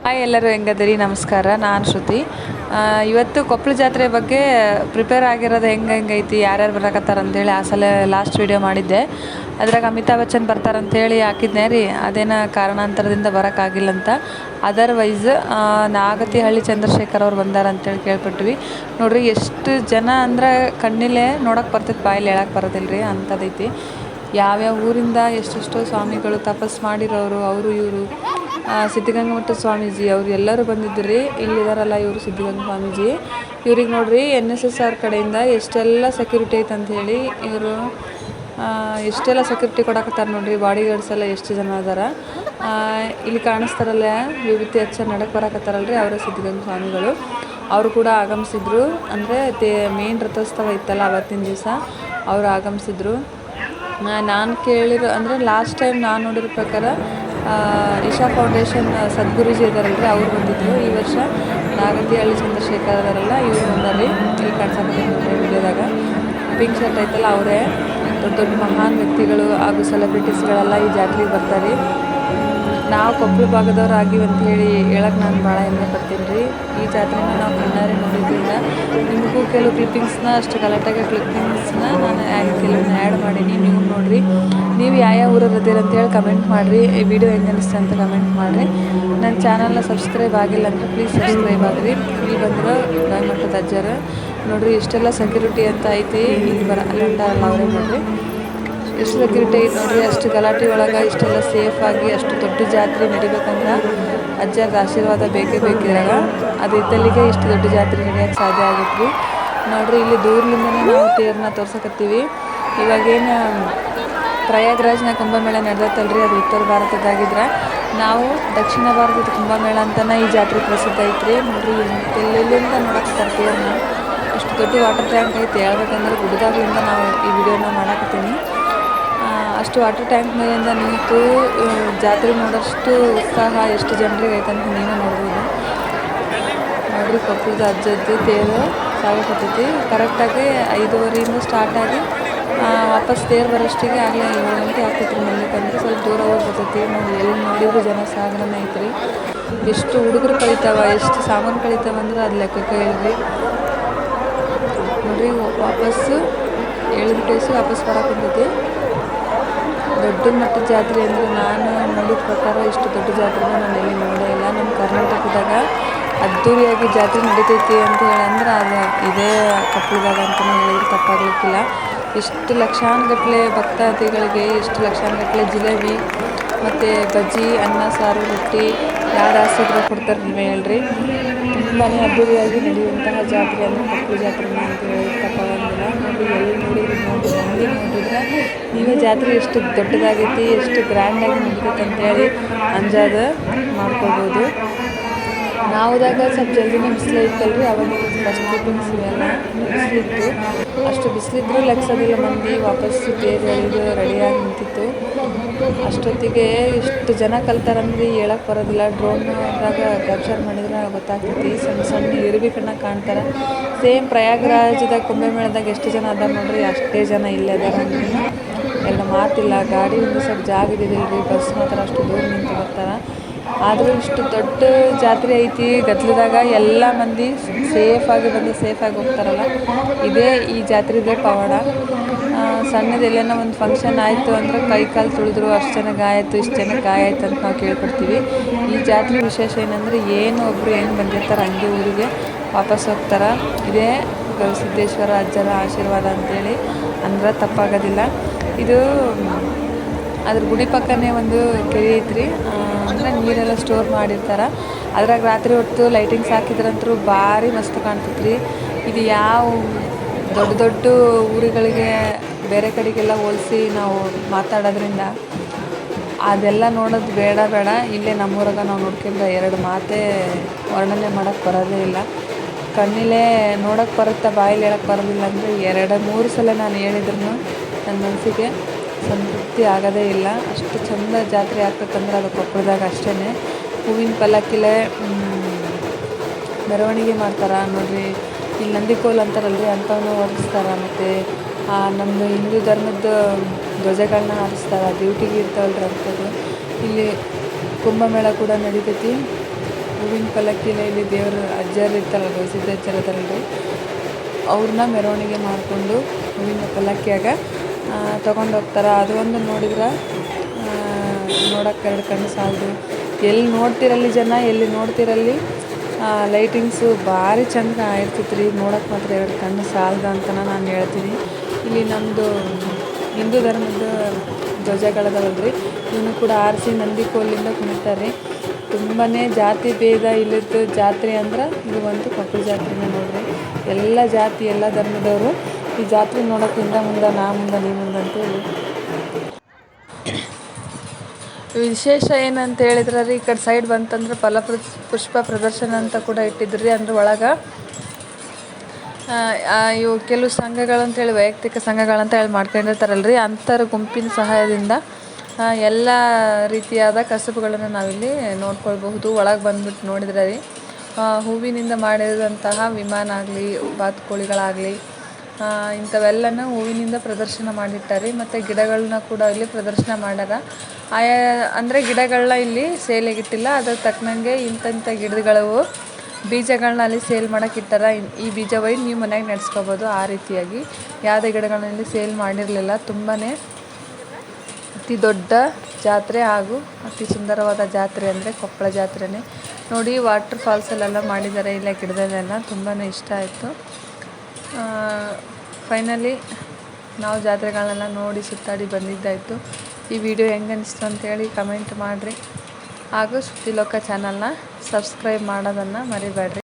Hi ಎಲ್ಲರೂ ಹೆಂಗದಿರಿ? ನಮಸ್ಕಾರ. ನಾನು ಶ್ರುತಿ. ಇವತ್ತು ಕೊಪ್ಪಳ ಜಾತ್ರೆ ಬಗ್ಗೆ ಪ್ರಿಪೇರ್ ಆಗಿರೋದು ಹೆಂಗೈತಿ, ಯಾರ್ಯಾರು ಬರಕತ್ತಾರ ಅಂತೇಳಿ ಆ ಸಲ ಲಾಸ್ಟ್ ವೀಡಿಯೋ ಮಾಡಿದ್ದೆ. ಅದ್ರಾಗ ಅಮಿತಾಬ್ ಬಚ್ಚನ್ ಬರ್ತಾರಂತೇಳಿ ಹಾಕಿದ್ನೇ ರೀ. ಅದೇನೋ ಕಾರಣಾಂತರದಿಂದ ಬರೋಕ್ಕಾಗಿಲ್ಲಂತ. ಅದರ್ವೈಸ್ ನಾಗತಿಹಳ್ಳಿ ಚಂದ್ರಶೇಖರ್ ಅವ್ರು ಬಂದಾರ ಅಂತೇಳಿ ಕೇಳ್ಪಟ್ವಿ. ನೋಡ್ರಿ ಎಷ್ಟು ಜನ ಅಂದ್ರೆ ಕಣ್ಣಿಲೆ ನೋಡೋಕೆ ಬರ್ತೈತೆ, ಬಾಯಲ್ಲಿ ಹೇಳಕ್ಕೆ ಬರೋದಿಲ್ಲ ರೀ, ಅಂಥದ್ದೈತಿ. ಯಾವ್ಯಾವ ಊರಿಂದ ಎಷ್ಟೆಷ್ಟೋ ಸ್ವಾಮಿಗಳು ತಪಸ್ ಮಾಡಿರೋರು, ಅವರು ಇವರು ಸಿದ್ಧಗಂಗಾ ಮಠದ ಸ್ವಾಮೀಜಿ ಅವರು ಎಲ್ಲರೂ ಬಂದಿದ್ದರು. ಇಲ್ಲಿದಾರಲ್ಲ ಇವರು ಸಿದ್ಧಗಂಗಾ ಸ್ವಾಮೀಜಿ. ಇವ್ರಿಗೆ ನೋಡ್ರಿ NSSR ಕಡೆಯಿಂದ ಎಷ್ಟೆಲ್ಲ ಸೆಕ್ಯೂರಿಟಿ ಐತೆ ಅಂಥೇಳಿ ಇವರು ಎಷ್ಟೆಲ್ಲ ಸೆಕ್ಯೂರಿಟಿ ಕೊಡಕತ್ತಾರೆ ನೋಡ್ರಿ. ಬಾಡಿ ಗಾರ್ಡ್ಸ್ ಎಲ್ಲ ಎಷ್ಟು ಜನ ಅದಾರ. ಇಲ್ಲಿ ಕಾಣಿಸ್ತಾರಲ್ಲ ವಿಭೂತಿ ಹಚ್ಚ ನಡಕ್ಕೆ ಬರಕತ್ತಾರಲ್ರಿ, ಅವರ ಸಿದ್ಧಗಂಗಾ ಸ್ವಾಮಿಗಳು. ಅವರು ಕೂಡ ಆಗಮಿಸಿದ್ರು. ಅಂದರೆ ಮೇನ್ ರಥೋತ್ಸವ ಇತ್ತಲ್ಲ ಅವತ್ತಿನ ದಿವಸ ಅವರು ಆಗಮಿಸಿದ್ರು. ನಾನು ಕೇಳಿರೋ ಅಂದರೆ ಲಾಸ್ಟ್ ಟೈಮ್ ನಾನು ನೋಡಿರೋ ಪ್ರಕಾರ ಇಶಾ ಫೌಂಡೇಶನ್ ಸದ್ಗುರುಜಿ ಇದ್ದಾರಲ್ರಿ, ಅವ್ರು ಬಂದಿದ್ದರು. ಈ ವರ್ಷ ನಾಗತಿಹಳ್ಳಿ ಚಂದ್ರಶೇಖರ್ ಅದಾರಲ್ಲ, ಇವ್ರು ಬಂದಾರ್ರಿ. ಇಲ್ಲಿ ಕಾಣಿಸಕ್ಕೆ ವಿಡಿಯೋದಾಗ ಪಿಂಕ್ ಶರ್ಟ್ ಐತಲ್ಲ, ಅವರೇ ದೊಡ್ಡ ದೊಡ್ಡ ಮಹಾನ್ ವ್ಯಕ್ತಿಗಳು ಹಾಗೂ ಸೆಲೆಬ್ರಿಟೀಸ್ಗಳೆಲ್ಲ ಈ ಜಾತ್ರೆಗೆ ಬರ್ತಾರೆ. ನಾವು ಕೊಪ್ಪಳ ಭಾಗದವ್ರು ಆಗಿವಿ ಅಂತ ಹೇಳಿ ಹೇಳಕ್ಕೆ ನಾನು ಭಾಳ ಹೆಮ್ಮೆ ಪಡ್ತೀನಿ ರೀ. ಈ ಜಾತ್ರೆನ ನಾವು ಕಣ್ಣಾರೆ ನೋಡಿದ್ರಿಂದ ನಿಮಗೂ ಕೆಲವು ಕ್ಲಿಪ್ಪಿಂಗ್ಸ್ನ, ಅಷ್ಟು ಗಲಾಟೆಗೆ ಕ್ಲಿಪ್ಪಿಂಗ್ಸ್ನ ನಾನು ಕೆಲವನ್ನ ಆ್ಯಡ್ ಮಾಡೀನಿ. ನೀವು ನೋಡಿರಿ. ನೀವು ಯಾವ ಊರಲ್ಲಿದ್ದೀರ ಅಂತೇಳಿ ಕಮೆಂಟ್ ಮಾಡಿರಿ. ಈ ವಿಡಿಯೋ ಹೆಂಗೆ ಅನಿಸ್ತು ಅಂತ ಕಮೆಂಟ್ ಮಾಡಿರಿ. ನನ್ನ ಚಾನಲ್ನ ಸಬ್ಸ್ಕ್ರೈಬ್ ಆಗಿಲ್ಲ ಅಂದರೆ ಪ್ಲೀಸ್ ಸಬ್ಸ್ಕ್ರೈಬ್ ಆಗಿರಿ. ಇಲ್ಲಿ ಬಂದಿರೋ ಗಂಗಮಠದ ಅಜ್ಜರು ನೋಡಿರಿ, ಇಷ್ಟೆಲ್ಲ ಸೆಕ್ಯೂರಿಟಿ ಅಂತ ಐತಿ. ಇಲ್ಲಿ ಅಲ್ಲಂಟ ಅವರೇ ನೋಡಿರಿ ಎಷ್ಟು ಸೆಕ್ಯೂರಿಟಿ ಐತೆ ನೋಡ್ರಿ. ಅಷ್ಟು ಗಲಾಟೆ ಒಳಗೆ ಇಷ್ಟೆಲ್ಲ ಸೇಫಾಗಿ ಅಷ್ಟು ದೊಡ್ಡ ಜಾತ್ರೆ ನಡಿಬೇಕಂದ್ರೆ ಅಜ್ಜರದ ಆಶೀರ್ವಾದ ಬೇಕೇ ಬೇಕಿದ್ರಾಗ. ಅದು ಇದ್ದಲ್ಲಿಗೆ ಇಷ್ಟು ದೊಡ್ಡ ಜಾತ್ರೆ ನಡೆಯೋಕ್ಕೆ ಸಾಧ್ಯ ಆಗೈತ್ರಿ. ನೋಡ್ರಿ, ಇಲ್ಲಿ ದೂರದಿಂದನೇ ನಾವು ತೇರನ್ನ ತೋರ್ಸಕತ್ತೀವಿ. ಇವಾಗೇನು ಪ್ರಯಾಗ್ರಾಜ್ನ ಕುಂಭಮೇಳ ನಡೆದತ್ತಲ್ರಿ, ಅದು ಉತ್ತರ ಭಾರತದಾಗಿದ್ರೆ ನಾವು ದಕ್ಷಿಣ ಭಾರತದ ಕುಂಭಮೇಳ ಅಂತಲೇ ಈ ಜಾತ್ರೆ ಪ್ರಸಿದ್ಧ ಐತ್ರಿ. ನೋಡ್ರಿ, ಎಲ್ಲೆಲ್ಲಿಂದ ನೋಡಕ್ಕೆ ತರ್ತೀರನ್ನ ಅಷ್ಟು ದೊಡ್ಡ ವಾಟರ್ ಟ್ಯಾಂಕ್ ಐತೆ. ಹೇಳ್ಬೇಕಂದ್ರೆ ಗುಡ್ಡದಾಗಲಿಂದ ನಾವು ಈ ವಿಡಿಯೋನ ಮಾಡಾಕತ್ತೀನಿ. ಅಷ್ಟು ವಾಟರ್ ಟ್ಯಾಂಕ್ ಮೇಲಿಂದ ನಿಂತು ಜಾತ್ರೆ ನೋಡೋಷ್ಟು ಉತ್ಸಾಹ ಎಷ್ಟು ಜನರಿಗೆ ಐತೆ ಅಂತ ನೀವೇ ನೋಡ್ಬೋದು. ನೋಡ್ರಿ, ಕೊಪ್ಪಳದ ಅಜ್ಜದ್ದು ತೇರು ಸಾಗಕತ್ತೈತಿ. ಕರೆಕ್ಟಾಗಿ 5:30 ಸ್ಟಾರ್ಟ್ ಆಗಿ ವಾಪಸ್ ತೇರು ಬರೋಷ್ಟಿಗೆ ಆಗಲೇ 7 ಗಂಟೆ ಆಗ್ತೈತ್ರಿ. ಮಲ್ಲಿಕಂದ್ರೆ ಸ್ವಲ್ಪ ದೂರ ಹೋಗಿ ಬರ್ತೈತಿ. ನಾವು ಎಲ್ಲಿ ನೋಡಿದ್ರು ಜನ ಸಾಗರನೇ ಐತ್ರಿ. ಎಷ್ಟು ಹುಡುಗರು ಕಳೀತಾವ, ಎಷ್ಟು ಸಾಮಾನು ಕಳೀತಾವ ಅಂದ್ರೆ ಅದು ಲೆಕ್ಕಕ್ಕೆ ಹೇಳ್ರಿ. ನೋಡ್ರಿ, ವಾಪಸ್ಸು 7 ಗಂಟೆ ವಾಪಸ್ ಬರೋಕಂತೈತಿ. ದೊಡ್ಡ ಮಟ್ಟದ ಜಾತ್ರೆ ಅಂದರೆ ನಾನು ನೋಡಿದ ಪ್ರಕಾರ ಇಷ್ಟು ದೊಡ್ಡ ಜಾತ್ರೆನ ನಾನು ಎಲ್ಲಿ ನೋಡೇ ಇಲ್ಲ. ನಮ್ಮ ಕರ್ನಾಟಕದಾಗ ಅದ್ದೂರಿಯಾಗಿ ಜಾತ್ರೆ ನಡೀತೈತಿ ಅಂತ ಹೇಳಂದ್ರೆ ಅದು ಇದೇ ಕೊಪ್ಪಳದಾಗ ಅಂತಲೇ ಹೇಳಿದ್ರೆ ತಪ್ಪಾಗಲಿಕ್ಕಿಲ್ಲ. ಎಷ್ಟು ಲಕ್ಷಾನುಗಟ್ಟಲೆ ಭಕ್ತಾದಿಗಳಿಗೆ ಎಷ್ಟು ಲಕ್ಷಾನುಗಟ್ಟಲೆ ಜಿಲೇಬಿ ಮತ್ತು ಬಜ್ಜಿ, ಅನ್ನ, ಸಾರು, ರೊಟ್ಟಿ ಯಾರು ಆಸೆದ್ರೆ ಕೊಡ್ತಾರೆ ನೀವೇ ಹೇಳ್ರಿ. ತುಂಬಾ ಅದ್ದೂರಿಯಾಗಿ ನಡೆಯುವಂತಹ ಜಾತ್ರೆ ಅಂದರೆ ಕೊಪ್ಪಳ ಜಾತ್ರೆನ ಅಂತ ಹೇಳಿ ತಪ್ಪಾಗಂಗಿಲ್ಲ. ನೋಡಿ, ಎಲ್ಲಿ ನೋಡಿದ್ರು ನೋಡಿದ್ರೆ ನೀವೇ ಜಾತ್ರೆ ಎಷ್ಟು ದೊಡ್ಡದಾಗೈತಿ, ಎಷ್ಟು ಗ್ರ್ಯಾಂಡಾಗಿ ನಡೀತೈತೆ ಅಂತೇಳಿ ಅಂಜಾದು ಮಾಡ್ಕೊಳ್ಬೋದು. ನಾವುದಾಗ ಸ್ವಲ್ಪ ಜಲ್ದಿನೇ ಬಿಸಿಲು ಇತ್ತಲ್ರಿ, ಅವಾಗ ಫಸ್ಟ್ ಕ್ಲಿಪ್ಪಿಂಗ್ಸ್ ಇವೆಲ್ಲ ಬಿಸಿಲಿತ್ತು. ಅಷ್ಟು ಬಿಸಿಲಿದ್ರು ಲೆಕ್ಸೋದಿಲ್ಲ, ಮಂದಿ ವಾಪಸ್ಸು ತೇರು ಎಳೆದು ರೆಡಿಯಾಗಿ ನಿಂತಿತ್ತು. ಅಷ್ಟೊತ್ತಿಗೆ ಇಷ್ಟು ಜನ ಕಲ್ತಾರಂದ್ರೆ ಹೇಳಕ್ಕೆ ಬರೋದಿಲ್ಲ. ಡ್ರೋನ್ನಾಗ ಕ್ಯಾಪ್ಚರ್ ಮಾಡಿದ್ರೆ ಗೊತ್ತಾಗ್ತೈತಿ. ಸಣ್ಣ ಸಣ್ಣ ಇರುವಿ ಕಣ್ಣಾಗ ಕಾಣ್ತಾರೆ. ಸೇಮ್ ಪ್ರಯಾಗ್ರಾಜ್ದಾಗ ಕುಂಭಮೇಳದಾಗ ಎಷ್ಟು ಜನ ಅದಾರ ನೋಡ್ರಿ, ಅಷ್ಟೇ ಜನ ಇಲ್ಲೇ ಅದಾರ ಅಂದ್ರೆ ಎರಡು ಮಾತಿಲ್ಲ. ಗಾಡಿ ಒಂದು ಸ್ವಲ್ಪ ಜಾಗ ಇದ್ದಿದ್ದಿಲ್ಲ ರೀ, ಬಸ್ ಮಾತ್ರ ಅಷ್ಟು ದೂರ ನಿಂತು ಬರ್ತಾರೆ. ಆದರೂ ಇಷ್ಟು ದೊಡ್ಡ ಜಾತ್ರೆ ಐತಿ ಗದ್ದಲದಾಗ ಎಲ್ಲ ಮಂದಿ ಸೇಫಾಗಿ ಬಂದು ಸೇಫಾಗಿ ಹೋಗ್ತಾರಲ್ಲ, ಇದೇ ಈ ಜಾತ್ರೆದೇ ಪವಾಡ. ಸಣ್ಣದು ಎಲ್ಲೇನೋ ಒಂದು ಫಂಕ್ಷನ್ ಆಯಿತು ಅಂದ್ರೆ ಕೈ ಕಾಲು ತುಳಿದ್ರು ಅಷ್ಟು ಜನಕ್ಕೆ ಆಯಿತು, ಇಷ್ಟು ಜನಕ್ಕೆ ಗಾಯ ಆಯ್ತು ಅಂತ ನಾವು ಕೇಳ್ಕೊಡ್ತೀವಿ. ಈ ಜಾತ್ರೆ ವಿಶೇಷ ಏನಂದರೆ ಏನು ಒಬ್ಬರು ಹೆಂಗೆ ಬಂದಿರ್ತಾರೆ ಹಂಗೆ ಊರಿಗೆ ವಾಪಸ್ ಹೋಗ್ತಾರೆ. ಇದೇ ಗವಿಸಿದ್ದೇಶ್ವರ ಅಜ್ಜರ ಆಶೀರ್ವಾದ ಅಂತೇಳಿ ಅಂದ್ರೆ ತಪ್ಪಾಗೋದಿಲ್ಲ. ಇದು ಅದ್ರ ಗುಡಿ ಪಕ್ಕನೇ ಒಂದು ಕೆರೆ ಐತ್ರಿ. ಅಂದರೆ ನೀರೆಲ್ಲ ಸ್ಟೋರ್ ಮಾಡಿರ್ತಾರೆ. ಅದ್ರಾಗ ರಾತ್ರಿ ಹೊತ್ತು ಲೈಟಿಂಗ್ಸ್ ಹಾಕಿದ್ರಂತೂ ಭಾರಿ ಮಸ್ತ್ ಕಾಣ್ತೈತ್ರಿ. ಇದು ಯಾವ ದೊಡ್ಡ ದೊಡ್ಡ ಊರುಗಳಿಗೆ ಬೇರೆ ಕಡೆಗೆಲ್ಲ ಹೋಲಿಸಿ ನಾವು ಮಾತಾಡೋದ್ರಿಂದ ಅದೆಲ್ಲ ನೋಡೋದು ಬೇಡ. ಇಲ್ಲೇ ನಮ್ಮೂರಾಗ ನಾವು ನೋಡ್ಕೊಂಡ್ರೆ 2 ಮಾತೇ ವರ್ಣನೆ ಮಾಡೋಕ್ಕೆ ಬರೋದೇ ಇಲ್ಲ. ಕಣ್ಣಿಲೇ ನೋಡೋಕ್ಕೆ ಬರುತ್ತೆ, ಬಾಯಲ್ಲಿ ಹೇಳೋಕ್ಕೆ ಬರೋದಿಲ್ಲ. ಅಂದರೆ 2-3 ಸಲ ನಾನು ಹೇಳಿದ್ರು ನನ್ನ ಮನಸ್ಸಿಗೆ ಸಂತೃಪ್ತಿ ಆಗೋದೇ ಇಲ್ಲ. ಅಷ್ಟು ಚೆಂದ ಜಾತ್ರೆ ಆಗ್ತದಂದ್ರೆ ಅದು ಕೊಪ್ಪಳದಾಗ ಅಷ್ಟೇ. ಹೂವಿನ ಪಲ್ಲಕ್ಕಿಲೇ ಮೆರವಣಿಗೆ ಮಾಡ್ತಾರೆ ನೋಡ್ರಿ. ಇಲ್ಲಿ ನಂದಿಕೋಲ್ ಅಂತಾರಲ್ರಿ, ಅಂಥವನ್ನ ಹೊರಡಿಸ್ತಾರೆ. ಮತ್ತು ನಮ್ಮದು ಹಿಂದೂ ಧರ್ಮದ ಧ್ವಜಗಳನ್ನ ಹಾರಿಸ್ತಾರೆ, ಡ್ಯೂಟಿಗೆ ಇರ್ತಾವಲ್ರಿ ಅಂಥದ್ದು. ಇಲ್ಲಿ ಕುಂಭಮೇಳ ಕೂಡ ನಡೀತೈತಿ. ಹೂವಿನ ಪಲ್ಲಕ್ಕಿಲೆ ಇಲ್ಲಿ ದೇವ್ರ ಅಜ್ಜರು ಇರ್ತಾರಲ್ಲ ಗವಿಸಿದ್ದೇಶ್ವರ ಅಜ್ಜರದಲ್ರಿ, ಅವ್ರನ್ನ ಮೆರವಣಿಗೆ ಮಾಡಿಕೊಂಡು ಹೂವಿನ ಪಲ್ಲಕ್ಕಿಯಾಗ ತೊಗೊಂಡು ಹೋಗ್ತಾರೆ. ಅದು ಒಂದು ನೋಡಿದ್ರೆ ನೋಡೋಕೆ ಎರಡು ಕಣ್ಣು ಸಾಲದು. ಎಲ್ಲಿ ನೋಡ್ತಿರಲ್ಲಿ ಜನ, ಎಲ್ಲಿ ನೋಡ್ತಿರಲ್ಲಿ ಲೈಟಿಂಗ್ಸು ಭಾರಿ ಚಂದ ಇರ್ತೈತೆ ರೀ. ನೋಡೋಕೆ ಮಾತ್ರ ಎರಡು ಕಣ್ಣು ಸಾಲದು ಅಂತ ನಾನು ಹೇಳ್ತೀನಿ. ಇಲ್ಲಿ ನಮ್ಮದು ಹಿಂದೂ ಧರ್ಮದ ಧ್ವಜಗಳದವಲ್ರಿ, ಇವನು ಕೂಡ ಆರಿಸಿ ನಂದಿ ಕೋಲಿಂದ ಕುಣಿತಾರೆ. ತುಂಬಾ ಜಾತಿ ಭೇದ ಇಲ್ಲದ ಜಾತ್ರೆ ಅಂದ್ರೆ ಇದು ಒಂದು ಕೊಪ್ಪಳ ಜಾತ್ರೆನ ನೋಡ್ರಿ. ಎಲ್ಲ ಜಾತಿ ಎಲ್ಲ ಧರ್ಮದವರು ಈ ಜಾತ್ರೆ ನೋಡೋಕೆ ಹಿಂದೆ ಮುಂದೆ ನಾ ಮುಂದೆ ನೀ ಮುಂದೆ ಅಂತೇಳಿ. ವಿಶೇಷ ಏನಂತ ಹೇಳಿದ್ರೆ ರೀ, ಈ ಕಡೆ ಸೈಡ್ ಬಂತಂದ್ರೆ ಪುಷ್ಪ ಪ್ರದರ್ಶನ ಅಂತ ಕೂಡ ಇಟ್ಟಿದ್ರಿ. ಅಂದ್ರೆ ಒಳಗೆ ಇವು ಕೆಲವು ಸಂಘಗಳಂತೇಳಿ ವೈಯಕ್ತಿಕ ಸಂಘಗಳಂತ ಹೇಳಿ ಮಾಡ್ಕೊಂಡಿರ್ತಾರಲ್ರಿ, ಅಂಥವ್ರ ಗುಂಪಿನ ಸಹಾಯದಿಂದ ಎಲ್ಲ ರೀತಿಯಾದ ಕಸುಬುಗಳನ್ನು ನಾವಿಲ್ಲಿ ನೋಡ್ಕೊಳ್ಬಹುದು. ಒಳಗೆ ಬಂದ್ಬಿಟ್ಟು ನೋಡಿದ್ರೆ ರೀ, ಹೂವಿನಿಂದ ಮಾಡಿದಂತಹ ವಿಮಾನ ಆಗಲಿ, ಬಾತುಕೋಳಿಗಳಾಗಲಿ, ಇಂಥವೆಲ್ಲನೂ ಹೂವಿನಿಂದ ಪ್ರದರ್ಶನ ಮಾಡಿಟ್ಟಾರೆ. ಮತ್ತು ಗಿಡಗಳನ್ನ ಕೂಡ ಇಲ್ಲಿ ಪ್ರದರ್ಶನ ಮಾಡ್ಯಾರ. ಅಂದರೆ ಗಿಡಗಳನ್ನ ಇಲ್ಲಿ ಸೇಲಿಗಿಟ್ಟಿಲ್ಲ, ಅದ್ರ ತಕ್ಕನಂಗೆ ಇಂಥ ಗಿಡಗಳು ಬೀಜಗಳನ್ನ ಅಲ್ಲಿ ಸೇಲ್ ಮಾಡೋಕೆ ಇಟ್ಟಾರ. ಈ ಬೀಜ ಒಯ್ದು ನೀವು ಮನೆಯಾಗ ನಡೆಸ್ಕೋಬೋದು. ಆ ರೀತಿಯಾಗಿ ಯಾವುದೇ ಗಿಡಗಳನ್ನ ಇಲ್ಲಿ ಸೇಲ್ ಮಾಡಿರಲಿಲ್ಲ. ತುಂಬಾ ಅತಿ ದೊಡ್ಡ ಜಾತ್ರೆ ಹಾಗೂ ಅತಿ ಸುಂದರವಾದ ಜಾತ್ರೆ ಅಂದರೆ ಕೊಪ್ಪಳ ಜಾತ್ರೆನೇ ನೋಡಿ. ವಾಟರ್ ಫಾಲ್ಸಲ್ಲೆಲ್ಲ ಮಾಡಿದ್ದಾರೆ ಇಲ್ಲ ಗಿಡದಲ್ಲೆಲ್ಲ, ತುಂಬಾ ಇಷ್ಟ ಆಯಿತು. ಫೈನಲಿ ನಾವು ಜಾತ್ರೆಗಳನ್ನೆಲ್ಲ ನೋಡಿ ಸುತ್ತಾಡಿ ಬಂದಿದ್ದಾಯಿತು. ಈ ವಿಡಿಯೋ ಹೆಂಗೆ ಅನಿಸ್ತು ಅಂತೇಳಿ ಕಮೆಂಟ್ ಮಾಡಿರಿ. ಹಾಗೂ ಸುದ್ದಿಲೋಕ ಚಾನಲ್ನ ಸಬ್ಸ್ಕ್ರೈಬ್ ಮಾಡೋದನ್ನು ಮರಿಬೇಡ್ರಿ.